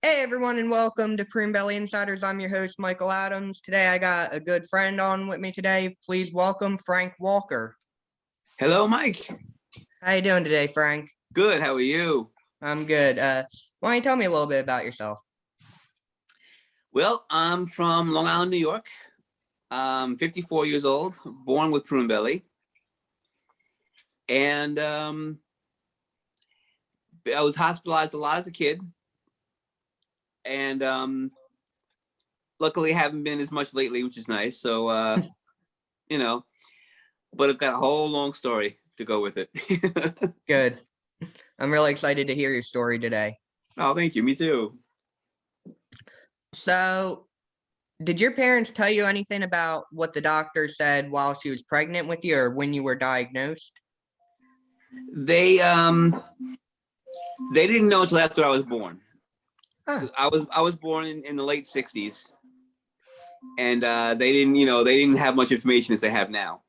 Hey everyone, and welcome to Prune Belly Insiders. I'm your host, Michael Adams. Today I got a good friend on with me today. Please welcome Frank Walker. Hello, Mike. How you doing today, Frank? Good. How are you? I'm good. Why don't you tell me a little bit about yourself? Well, I'm from Long Island, New York. I'm 54 years old, born with Prune Belly. And I was hospitalized a lot as a kid. And luckily haven't been as much lately, which is nice. So, but I've got a whole long story to go with it. Good. I'm really excited to hear your story today. Oh, thank you. Me too. So, did your parents tell you anything about what the doctor said while she was pregnant with you or when you were diagnosed? They didn't know until after I was born. Huh. I was born in the late 60s, and they didn't have much information as they have now.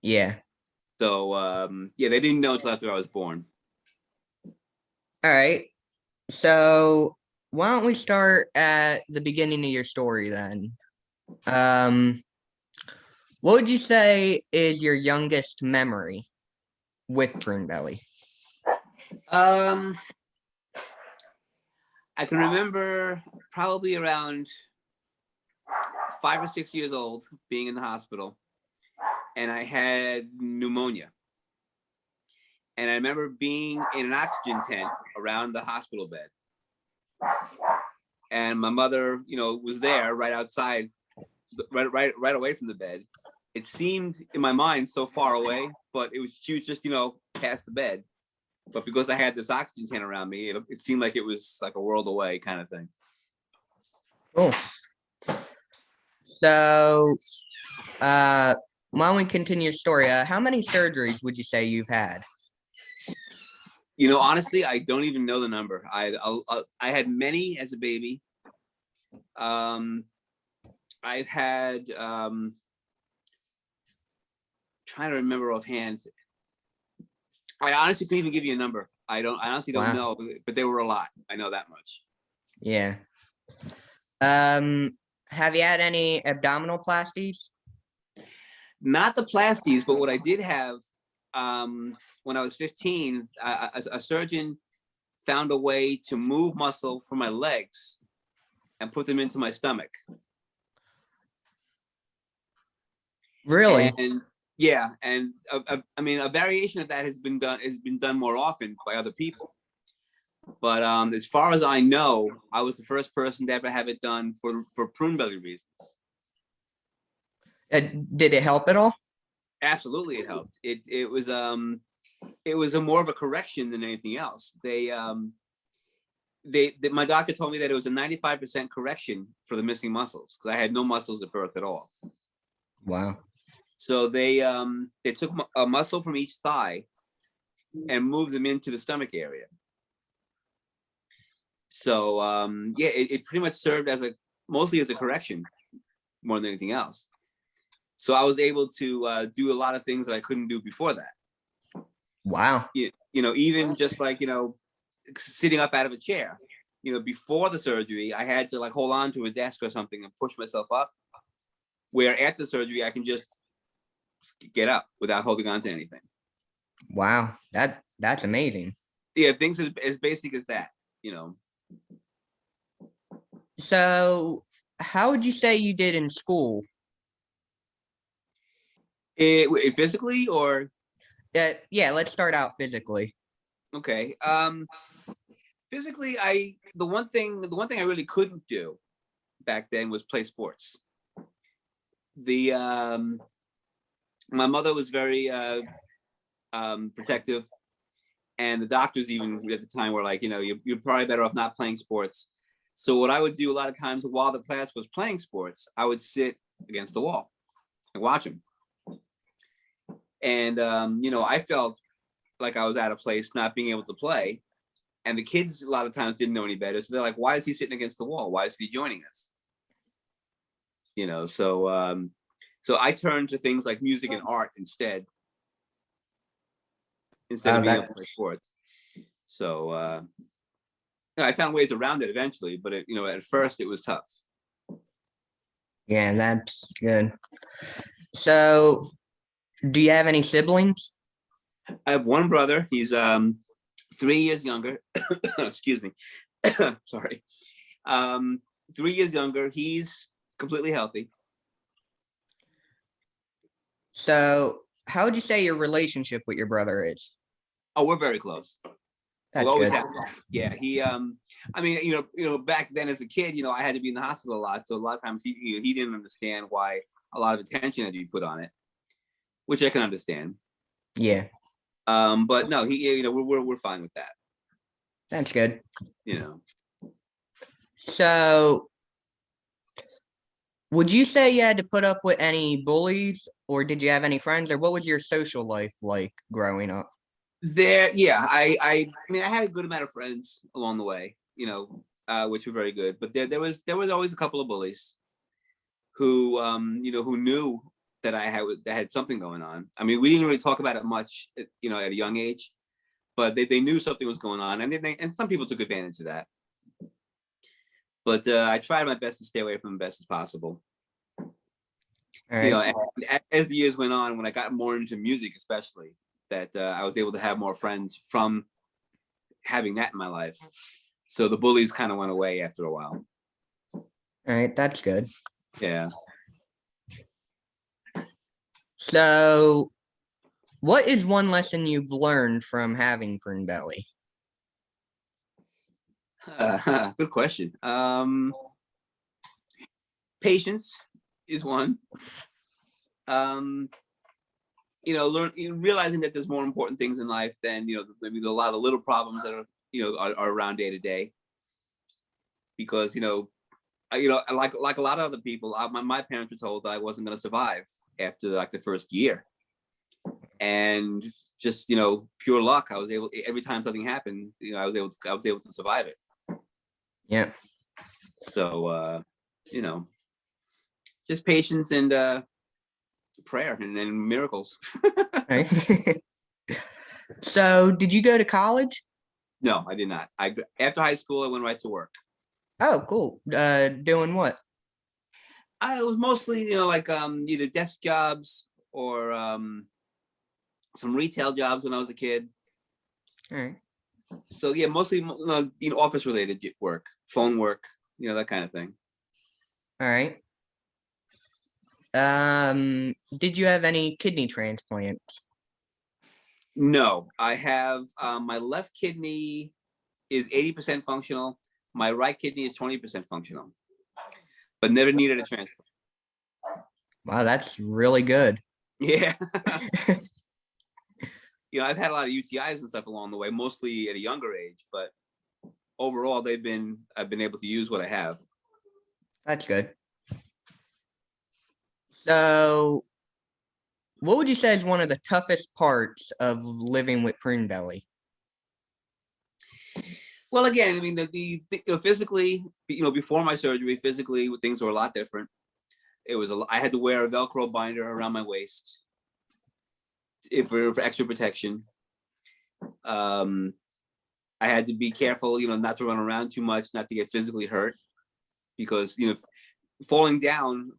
Yeah. So they didn't know until after I was born. All right. So, why don't we start at the beginning of your story then? What would you say is your youngest memory with Prune Belly? I can remember probably around 5 or 6 years old being in the hospital, and I had pneumonia. And I remember being in an oxygen tent around the hospital bed. And my mother, was there right outside, right away from the bed. It seemed in my mind so far away, but she was just, past the bed. But because I had this oxygen tent around me, it seemed like it was like a world away kind of thing. Cool. So, why don't we continue your story? How many surgeries would you say you've had? Honestly, I don't even know the number. I had many as a baby. I've had trying to remember offhand. I honestly couldn't even give you a number. I honestly don't know, but there were a lot. I know that much. Yeah. Have you had any abdominoplasties? Not the plasties, but what I did have when I was 15, a surgeon found a way to move muscle from my legs and put them into my stomach. Really? And yeah, and a variation of that has been done more often by other people. But as far as I know, I was the first person to ever have it done for prune belly reasons. Did it help at all? Absolutely, it helped. It was a more of a correction than anything else. My doctor told me that it was a 95% correction for the missing muscles because I had no muscles at birth at all. Wow. So they took a muscle from each thigh and moved them into the stomach area. So it pretty much served mostly as a correction more than anything else. So I was able to do a lot of things that I couldn't do before that. Wow. Even just like, sitting up out of a chair, before the surgery, I had to like hold on to a desk or something and push myself up, where after the surgery, I can just get up without holding on to anything. Wow. That's amazing. Yeah. Things as basic as that, So how would you say you did in school? Physically or? Yeah, let's start out physically. Okay. Physically, the one thing I really couldn't do back then was play sports. My mother was very protective, and the doctors even at the time were like, you're probably better off not playing sports. So what I would do a lot of times while the class was playing sports, I would sit against the wall and watch them. And I felt like I was out of place not being able to play. And the kids a lot of times didn't know any better. So they're like, why is he sitting against the wall? Why is he joining us? So I turned to things like music and art instead of being able to play sports. So I found ways around it eventually, but at first it was tough. Yeah, that's good. So, do you have any siblings? I have one brother. He's 3 years younger. Excuse me. Sorry. 3 years younger. He's completely healthy. So, how would you say your relationship with your brother is? Oh, we're very close. That's We'll always good. have. Yeah, he. I mean, back then as a kid, I had to be in the hospital a lot, so a lot of times he didn't understand why a lot of attention had to be put on it, which I can understand. Yeah, But no, we're fine with that. that's good. So, would you say you had to put up with any bullies, or did you have any friends, or what was your social life like growing up? Yeah, I mean, I had a good amount of friends along the way, which were very good. But there was always a couple of bullies who who knew that I had something going on. I mean, we didn't really talk about it much, at a young age, but they knew something was going on, and some people took advantage of that. But I tried my best to stay away from them best as possible. All right. As the years went on, when I got more into music, especially, that I was able to have more friends from having that in my life. So the bullies kind of went away after a while. All right, that's good. Yeah. So, what is one lesson you've learned from having Prune Belly? Good question. Patience is one. Realizing that there's more important things in life than maybe a lot of the little problems that are around day to day. Because like a lot of other people, my parents were told that I wasn't going to survive after like the first year, and just pure luck, I was able, every time something happened, I was able to survive it. Yeah. So just patience and prayer and miracles. Right. So, did you go to college? No, I did not. After high school, I went right to work. Oh, cool. Doing what? I was mostly, like either desk jobs or some retail jobs when I was a kid. All right. So yeah, mostly office related work, phone work, that kind of thing. All right. Did you have any kidney transplants? No, I have my left kidney is 80% functional. My right kidney is 20% functional, but never needed a transplant. Wow, that's really good. Yeah. I've had a lot of UTIs and stuff along the way, mostly at a younger age, but overall I've been able to use what I have. That's good. So, what would you say is one of the toughest parts of living with Prune Belly? Well, again, I mean, the physically, before my surgery, physically things were a lot different. I had to wear a Velcro binder around my waist for extra protection. I had to be careful, not to run around too much, not to get physically hurt, because falling down,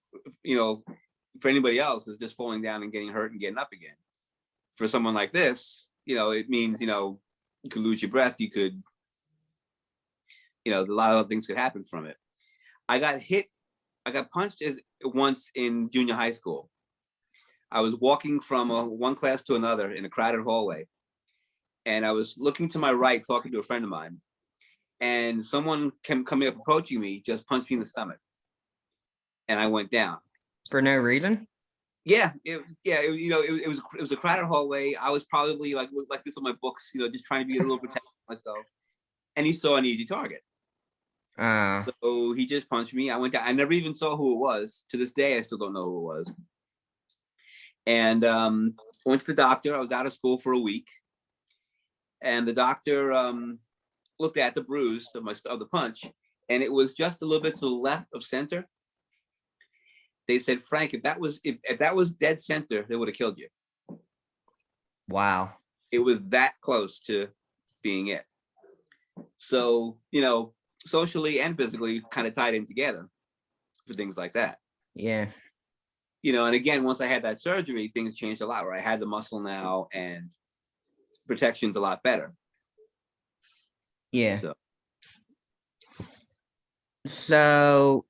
for anybody else is just falling down and getting hurt and getting up again. For someone like this, it means you could lose your breath, you could, a lot of things could happen from it. I got punched once in junior high school. I was walking from one class to another in a crowded hallway, and I was looking to my right, talking to a friend of mine, and someone coming up, approaching me, just punched me in the stomach, and I went down. For no reason? Yeah, it was a crowded hallway. I was probably like this on my books, just trying to be a little protective of myself, and he saw an easy target. So he just punched me. I went down. I never even saw who it was. To this day, I still don't know who it was. And went to the doctor. I was out of school for a week, and the doctor looked at the bruise of the punch, and it was just a little bit to the left of center. They said, Frank, if that was dead center, they would have killed you. Wow. It was that close to being it. So, socially and physically kind of tied in together for things like that. Yeah. And again, once I had that surgery, things changed a lot, where I had the muscle now and protection's a lot better. Yeah. So So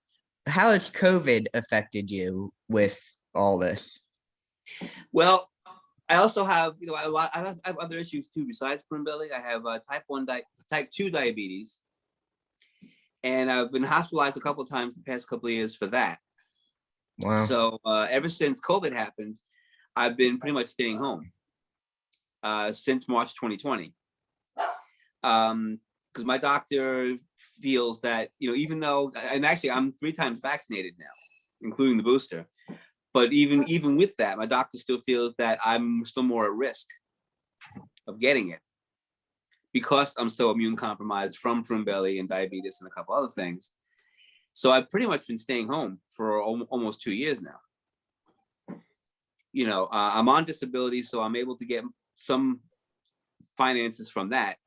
how has COVID affected you with all this? well, I also have, I have other issues too besides Prune Belly. I have type 2 diabetes, and I've been hospitalized a couple of times the past couple of years for that. Wow. So ever since COVID happened, I've been pretty much staying home since March 2020. Because my doctor feels that, even though, and actually I'm 3 times vaccinated now, including the booster. But even with that, my doctor still feels that I'm still more at risk of getting it because I'm so immune compromised from Prune Belly and diabetes and a couple other things. So I've pretty much been staying home for almost 2 years now. I'm on disability, so I'm able to get some finances from that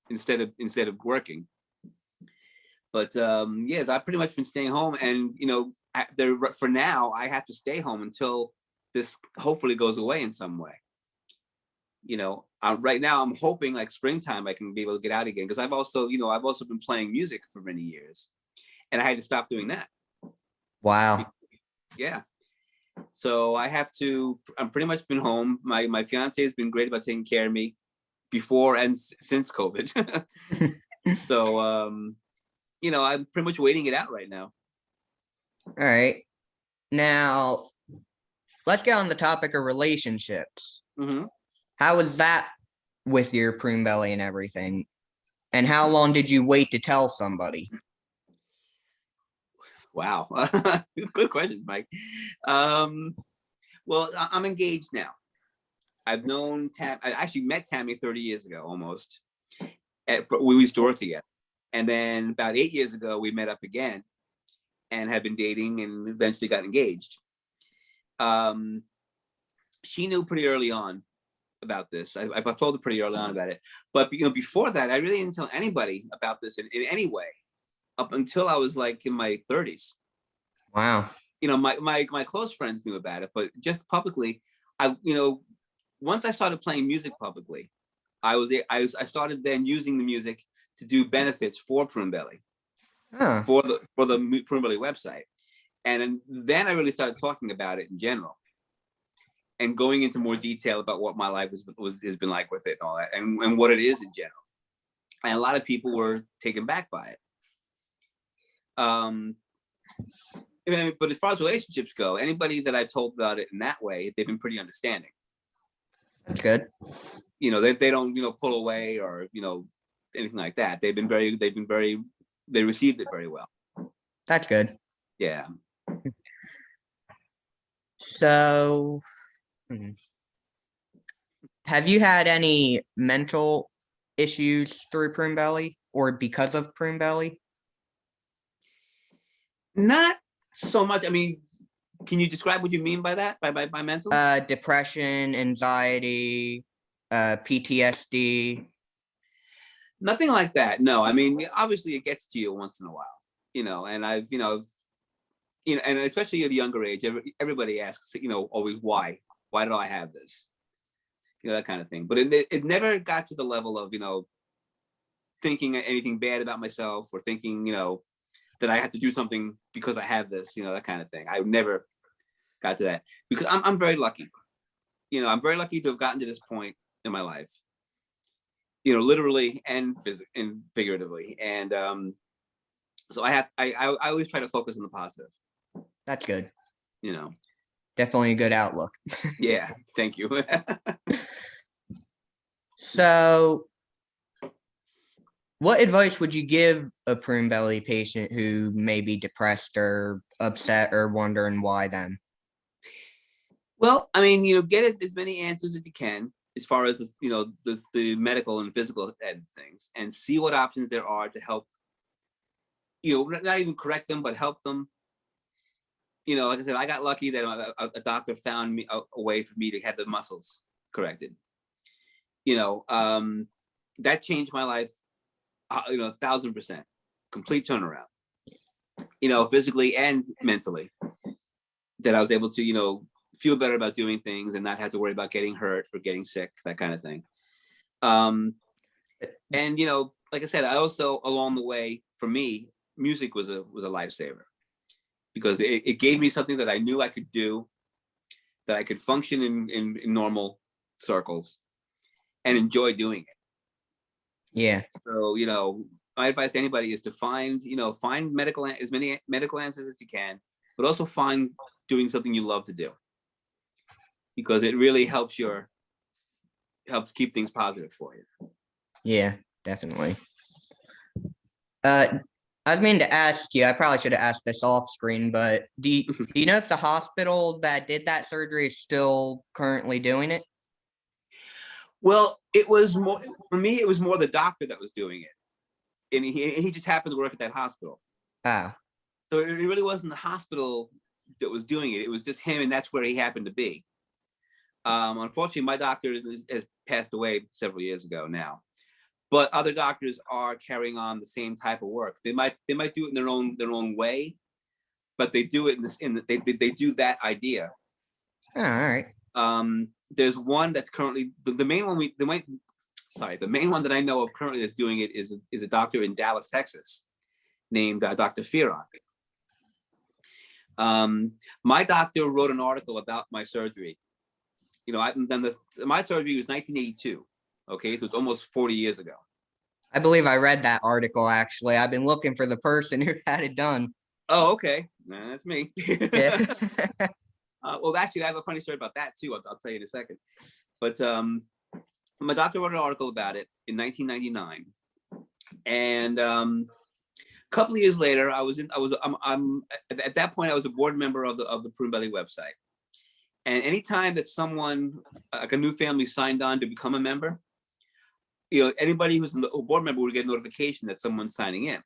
instead of working. But yes, I've pretty much been staying home, and for now I have to stay home until this hopefully goes away in some way. Right now I'm hoping like springtime I can be able to get out again, because I've also been playing music for many years, and I had to stop doing that. Wow. Yeah. So I'm pretty much been home. My fiance has been great about taking care of me before and since COVID. So I'm pretty much waiting it out right now. All right. Now, let's get on the topic of relationships. Mm-hmm. How was that with your Prune Belly and everything? And how long did you wait to tell somebody? Wow. Good question, Mike. Well, I'm engaged now. I've known I actually met Tammy 30 years ago almost. We used to work together. And then about 8 years ago, we met up again and have been dating and eventually got engaged. She knew pretty early on about this. I told her pretty early on about it. But before that, I really didn't tell anybody about this in any way up until I was like in my 30s. Wow. My close friends knew about it, but just publicly, once I started playing music publicly, I started then using the music to do benefits for Prune Belly, for the Prune Belly website, and then I really started talking about it in general, and going into more detail about what my life has been like with it and all that, and what it is in general. And a lot of people were taken back by it. But as far as relationships go, anybody that I've told about it in that way, they've been pretty understanding. That's good. They don't pull away or anything like that. They received it very well. That's good. Yeah. So, have you had any mental issues through Prune Belly or because of Prune Belly? Not so much. I mean, can you describe what you mean by that? By mental? Depression, anxiety, PTSD. Nothing like that. No. I mean, obviously it gets to you once in a while, and I've, and especially at a younger age, everybody asks, always why did I have this? That kind of thing. But it never got to the level of, thinking anything bad about myself or thinking, that I have to do something because I have this, that kind of thing. I never got to that, because I'm very lucky. I'm very lucky to have gotten to this point in my life, literally and physically and figuratively. And so I always try to focus on the positive. That's good. Definitely a good outlook. Yeah, thank you. So, what advice would you give a Prune Belly patient who may be depressed or upset or wondering why them? Well, I mean, get as many answers as you can as far as the medical and physical end of things, and see what options there are to help. Not even correct them, but help them. Like I said, I got lucky that a doctor found me a way for me to have the muscles corrected. That changed my life 1,000%, complete turnaround, physically and mentally, that I was able to, feel better about doing things and not have to worry about getting hurt or getting sick, that kind of thing. And, like I said, I also, along the way, for me, music was a lifesaver, because it gave me something that I knew I could do, that I could function in normal circles and enjoy doing it. Yeah. So, my advice to anybody is to find as many medical answers as you can, but also find doing something you love to do, because it really helps keep things positive for you. Yeah, definitely. I was meaning to ask you, I probably should have asked this off screen, but do you know if the hospital that did that surgery is still currently doing it? Well, it was more, for me, it was more the doctor that was doing it. And he just happened to work at that hospital. Oh. So it really wasn't the hospital that was doing it. It was just him, and that's where he happened to be. Unfortunately, my doctor has passed away several years ago now. But other doctors are carrying on the same type of work. They might do it in their own way, but they do it they do that idea. Oh, all right. There's one that's currently the main one the main one that I know of currently that's doing it is a doctor in Dallas, Texas, named Dr. Fearon. My doctor wrote an article about my surgery. My surgery was 1982. Okay, so it's almost 40 years ago. I believe I read that article, actually. I've been looking for the person who had it done. Oh, okay. Nah, that's me. Yeah. Well, actually, I have a funny story about that too. I'll tell you in a second. But my doctor wrote an article about it in 1999, and a couple of years later, I'm at that point I was a board member of the Prune Belly website. And anytime that someone, like a new family, signed on to become a member, anybody who's a board member would get a notification that someone's signing in.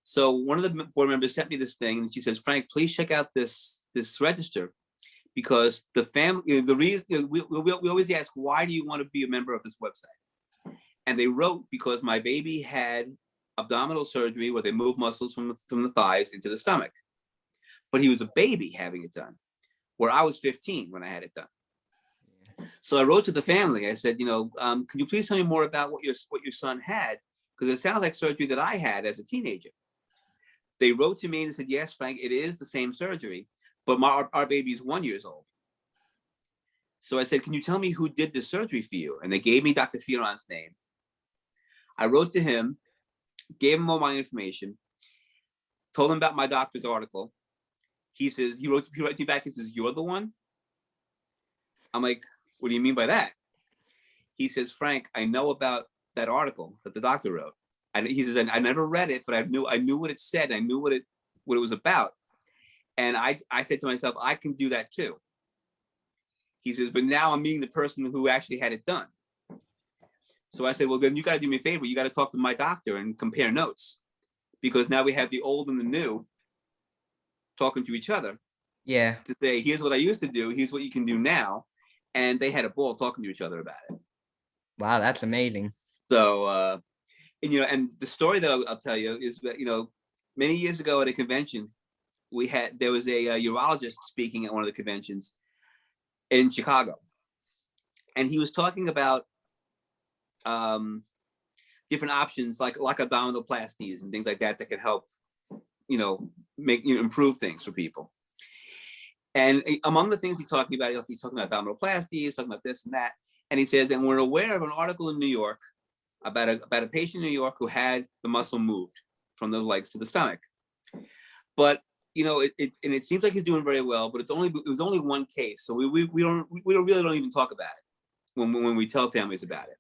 So one of the board members sent me this thing, and she says, "Frank, please check out this register, because the family, the reason, we always ask, why do you want to be a member of this website?" And they wrote, because my baby had abdominal surgery where they moved muscles from the thighs into the stomach, but he was a baby having it done, where I was 15 when I had it done. So I wrote to the family. I said, can you please tell me more about what your son had? Because it sounds like surgery that I had as a teenager. They wrote to me and said, "Yes, Frank, it is the same surgery, but our baby is 1 year old." So I said, "Can you tell me who did the surgery for you?" And they gave me Dr. Fearon's name. I wrote to him, gave him all my information, told him about my doctor's article. He wrote me back and says, "You're the one?" I'm like, "What do you mean by that?" He says, "Frank, I know about that article that the doctor wrote." And he says, "I never read it, but I knew what it said. I knew what it was about." And I said to myself, I can do that too. He says, "But now I'm meeting the person who actually had it done." So I said, "Well, then you got to do me a favor. You got to talk to my doctor and compare notes, because now we have the old and the new talking to each other." Yeah. To say, here's what I used to do, here's what you can do now. And they had a ball talking to each other about it. Wow, that's amazing. So, and the story that I'll tell you is that, many years ago at a convention, there was a urologist speaking at one of the conventions in Chicago. And he was talking about different options like abdominoplasties and things like that can help, improve things for people. And among the things he's talking about abdominoplasty, he's talking about this and that. And he says, and we're aware of an article in New York about a patient in New York who had the muscle moved from the legs to the stomach. But it seems like he's doing very well, but it was only one case. So we really don't even talk about it when we tell families about it.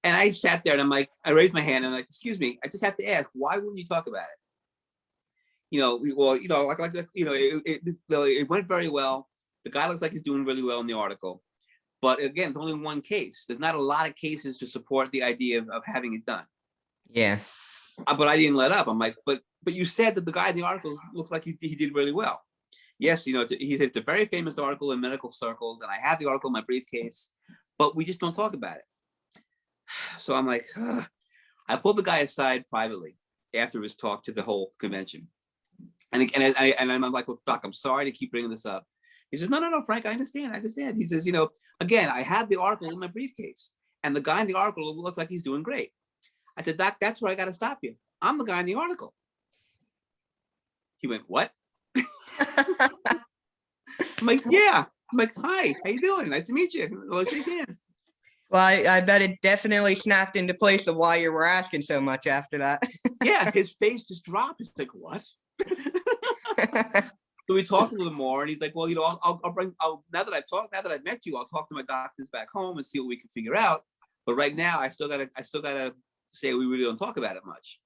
And I sat there and I'm like, I raised my hand and I'm like, "Excuse me, I just have to ask, why wouldn't you talk about it?" It went very well. The guy looks like he's doing really well in the article. But again, it's only one case. There's not a lot of cases to support the idea of having it done. Yeah. But I didn't let up. I'm like, but you said that the guy in the article looks like he did really well. Yes, it's a very famous article in medical circles, and I have the article in my briefcase, but we just don't talk about it. So I'm like, I pulled the guy aside privately after his talk to the whole convention. And I'm like, look, Doc, I'm sorry to keep bringing this up. He says, no, Frank, I understand. He says, again, I have the article in my briefcase, and the guy in the article looks like he's doing great. I said, Doc, that's where I got to stop you. I'm the guy in the article. He went, what? I'm like, yeah. I'm like, hi, how you doing? Nice to meet you. Let's shake hands. Well, I bet it definitely snapped into place of why you were asking so much after that. Yeah, his face just dropped. He's like, what? So we talked a little more, and he's like, well, now that I've met you, I'll talk to my doctors back home and see what we can figure out. But right now, I still gotta say we really don't talk about it much.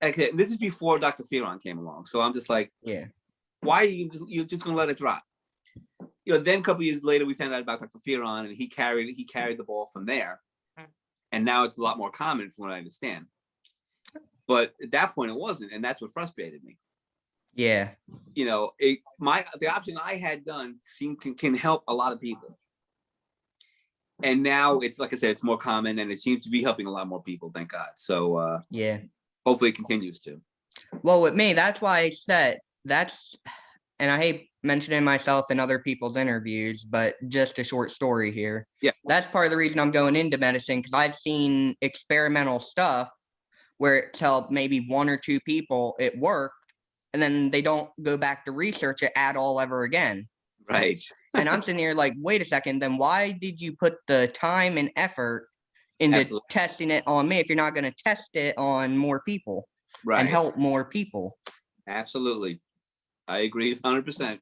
And this is before Dr. Fearon came along, so I'm just like, yeah, why are you just gonna let it drop? Then a couple years later, we found out about Dr. Fearon, and he carried the ball from there, and now it's a lot more common, from what I understand. But at that point, it wasn't, and that's what frustrated me. Yeah. The option I had done can help a lot of people. And now it's, like I said, it's more common, and it seems to be helping a lot more people, thank God. So yeah. Hopefully it continues to. Well, with me, that's why I said and I hate mentioning myself in other people's interviews, but just a short story here. Yeah. That's part of the reason I'm going into medicine, because I've seen experimental stuff where it's helped maybe 1 or 2 people, it worked, and then they don't go back to research it at all ever again. Right. And I'm sitting here like, wait a second, then why did you put the time and effort into Absolutely. testing it on me if you're not going to test it on more people and help more people? Absolutely. I agree 100%.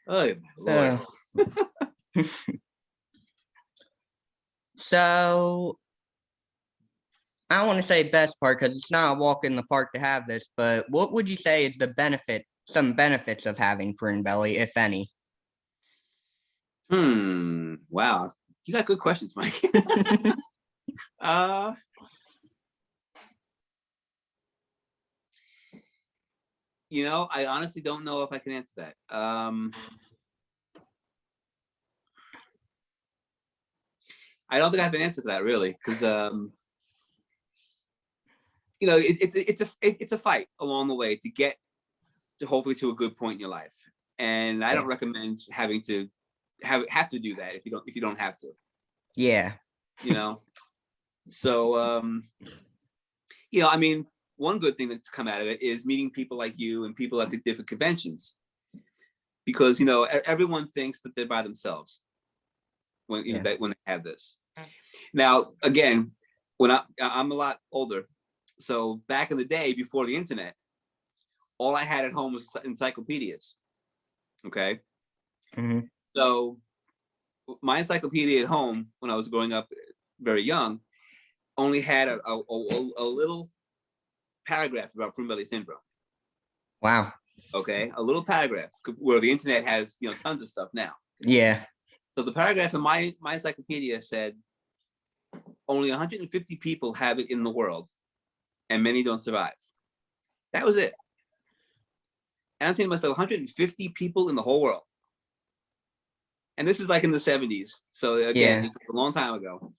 Oh, Lord. So I want to say best part, because it's not a walk in the park to have this, but what would you say is some benefits of having Prune Belly, if any? Wow. You got good questions, Mike. I honestly don't know if I can answer that. I don't think I have an answer for that, really, because it's a fight along the way to get to hopefully to a good point in your life, and I don't recommend having to have to do that if you don't have to. Yeah. So I mean, one good thing that's come out of it is meeting people like you and people at the different conventions, because everyone thinks that they're by themselves when when they have this. Now, again, when I'm a lot older, so back in the day before the internet, all I had at home was encyclopedias. Okay. Mm-hmm. So my encyclopedia at home when I was growing up very young only had a little paragraph about Prune Belly Syndrome. Wow. Okay, a little paragraph, where the internet has tons of stuff now. Yeah. So the paragraph in my encyclopedia said only 150 people have it in the world, and many don't survive. That was it. And I'm saying to myself, 150 people in the whole world. And this is like in the 70s. So again, this is a long time ago.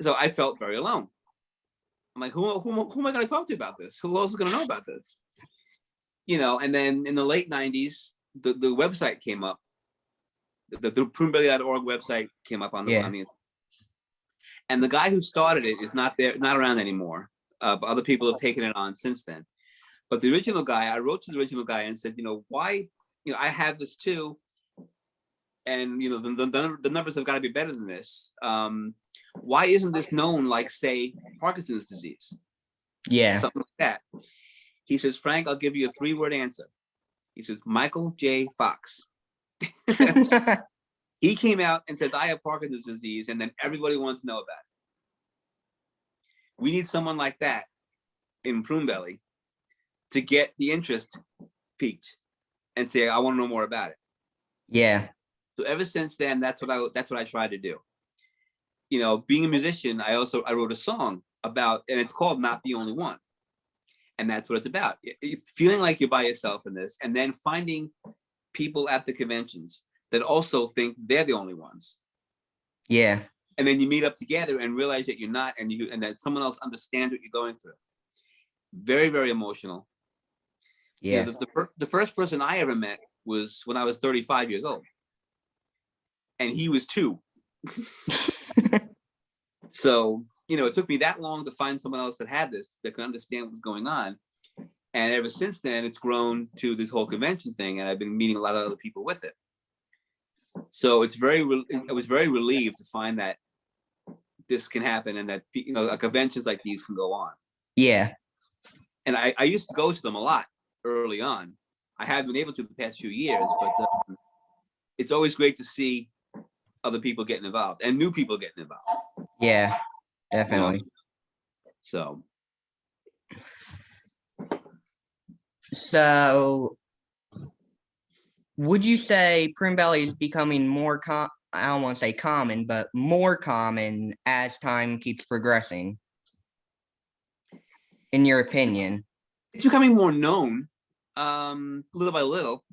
So I felt very alone. I'm like, who am I going to talk to about this? Who else is going to know about this? And then in the late 90s, the website came up. The prunebelly.org website came up on the internet. And the guy who started it is not around anymore. But other people have taken it on since then. But the original guy, I wrote to the original guy and said, why, I have this too. And, the numbers have got to be better than this. Why isn't this known like, say, Parkinson's disease? Yeah. Something like that. He says, Frank, I'll give you a 3-word answer. He says, Michael J. Fox. He came out and said, I have Parkinson's disease, and then everybody wants to know about it. We need someone like that in Prune Belly to get the interest peaked and say, I want to know more about it. Yeah. So ever since then, that's what I tried to do. Being a musician, I wrote a song about, and it's called Not the Only One. And that's what it's about. Feeling like you're by yourself in this, and then finding people at the conventions that also think they're the only ones. Yeah. and then you meet up together and realize that you're not, and that someone else understands what you're going through. Very, very emotional. Yeah. The first person I ever met was when I was 35 years old, and he was 2. So, it took me that long to find someone else that had this, that could understand what was going on. And ever since then, it's grown to this whole convention thing, and I've been meeting a lot of other people with it. So I was very relieved to find that this can happen, and that conventions like these can go on. Yeah. And I used to go to them a lot early on. I haven't been able to the past few years, but it's always great to see other people getting involved and new people getting involved. Yeah, definitely. So would you say Prune Belly is becoming more I don't want to say common, but more common as time keeps progressing, in your opinion? It's becoming more known, little by little.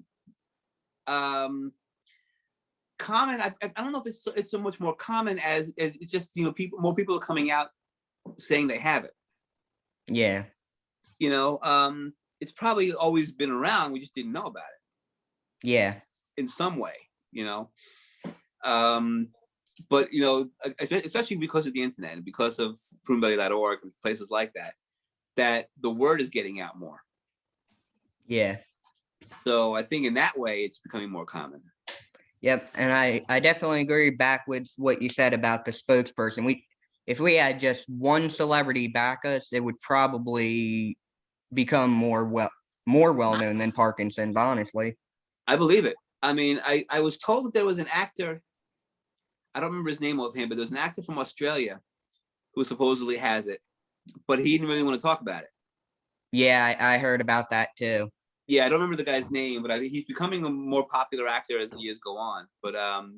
Common, I don't know if it's so much more common as it's just, more people are coming out saying they have it. Yeah. It's probably always been around, we just didn't know about it. Yeah. In some way, but especially because of the internet and because of pruneBelly.org and places like that the word is getting out more. Yeah. So I think in that way it's becoming more common. Yep, and I definitely agree back with what you said about the spokesperson. If we had just one celebrity back us, it would probably become more well known than Parkinson's, honestly. I believe it. I mean, I was told that there was an actor, I don't remember his name offhand, but there's an actor from Australia who supposedly has it, but he didn't really want to talk about it. Yeah, I heard about that too. Yeah, I don't remember the guy's name, but he's becoming a more popular actor as the years go on. But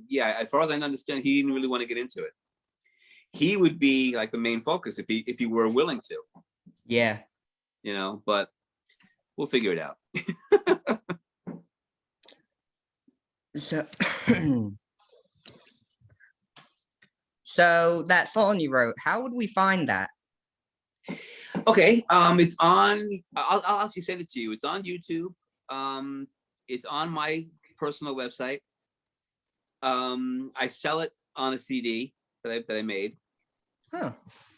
yeah, as far as I understand, he didn't really want to get into it. He would be like the main focus if he were willing to. Yeah. But we'll figure it out. So that song you wrote, how would we find that? Okay, it's on. I'll actually send it to you. It's on YouTube. It's on my personal website. I sell it on a CD that I made. Huh.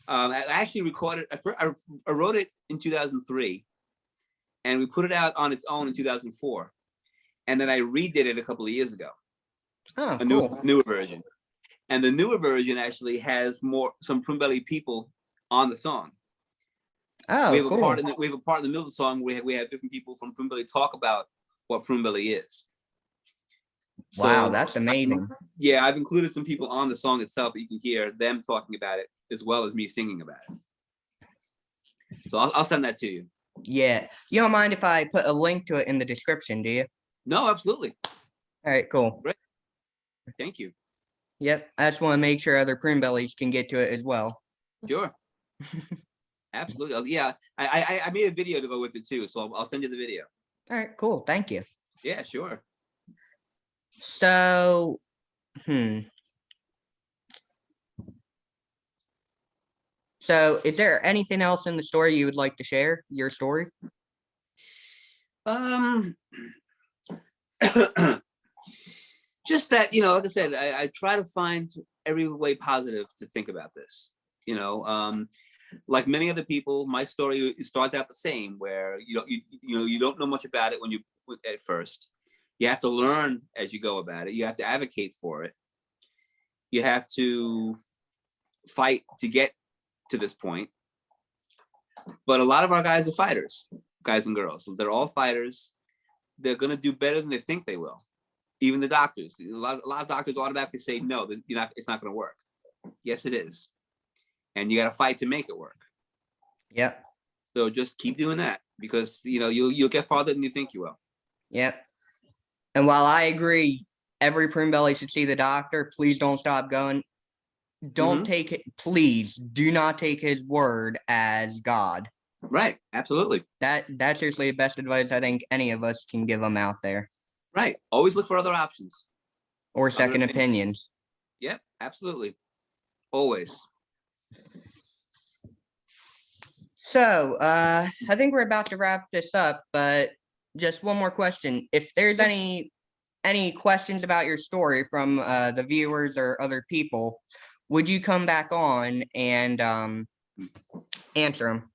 I actually recorded. I wrote it in 2003, and we put it out on its own in 2004, and then I redid it a couple of years ago. Oh, cool. Newer version, and the newer version actually has some Prune Belly people on the song. Oh, we have cool. we have a part in the middle of the song where we have different people from Prune Belly talk about what Prune Belly is. Wow, So, that's amazing. Yeah, I've included some people on the song itself that you can hear them talking about it as well as me singing about it. So I'll send that to you. Yeah. You don't mind if I put a link to it in the description, do you? No, absolutely. All right, cool. Great. Thank you. Yep. I just want to make sure other Prune Bellies can get to it as well. Sure. Absolutely. Yeah. I made a video to go with it too. So I'll send you the video. All right, cool. Thank you. Yeah, sure. So, So is there anything else in the story you would like to share? Your story? Just that, like I said, I try to find every way positive to think about this. Like many other people, my story starts out the same, where you don't know much about it when you at first. You have to learn as you go about it. You have to advocate for it. You have to fight to get to this point. But a lot of our guys are fighters, guys and girls. They're all fighters. They're going to do better than they think they will. Even the doctors. A lot of doctors automatically say, no, it's not going to work. Yes, it is. And you got to fight to make it work. Yep. So just keep doing that, because you'll get farther than you think you will. Yep. And while I agree, every Prune Belly should see the doctor, please don't stop going. Don't take it. Please do not take his word as God. Right. Absolutely. That's seriously the best advice I think any of us can give them out there. Right. Always look for other options. Or second opinions. Yep. Absolutely. Always. So, I think we're about to wrap this up, but just one more question. If there's any questions about your story from the viewers or other people, would you come back on and answer them?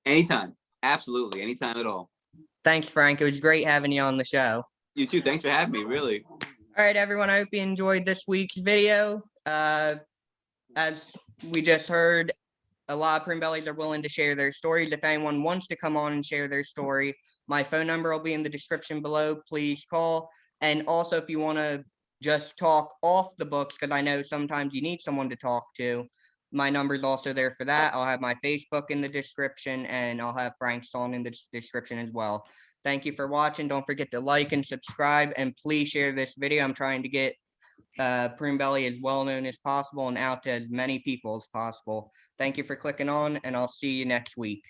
Anytime. Absolutely. Anytime at all. Thanks, Frank. It was great having you on the show. You too. Thanks for having me. Really. All right, everyone. I hope you enjoyed this week's video. As we just heard, a lot of prune bellies are willing to share their stories. If anyone wants to come on and share their story, my phone number will be in the description below. Please call. And also, if you want to just talk off the books, because I know sometimes you need someone to talk to, my number is also there for that. I'll have my Facebook in the description, and I'll have Frank's song in the description as well. Thank you for watching. Don't forget to like and subscribe, and please share this video. I'm trying to get Prune Belly as well known as possible and out to as many people as possible. Thank you for clicking on, and I'll see you next week.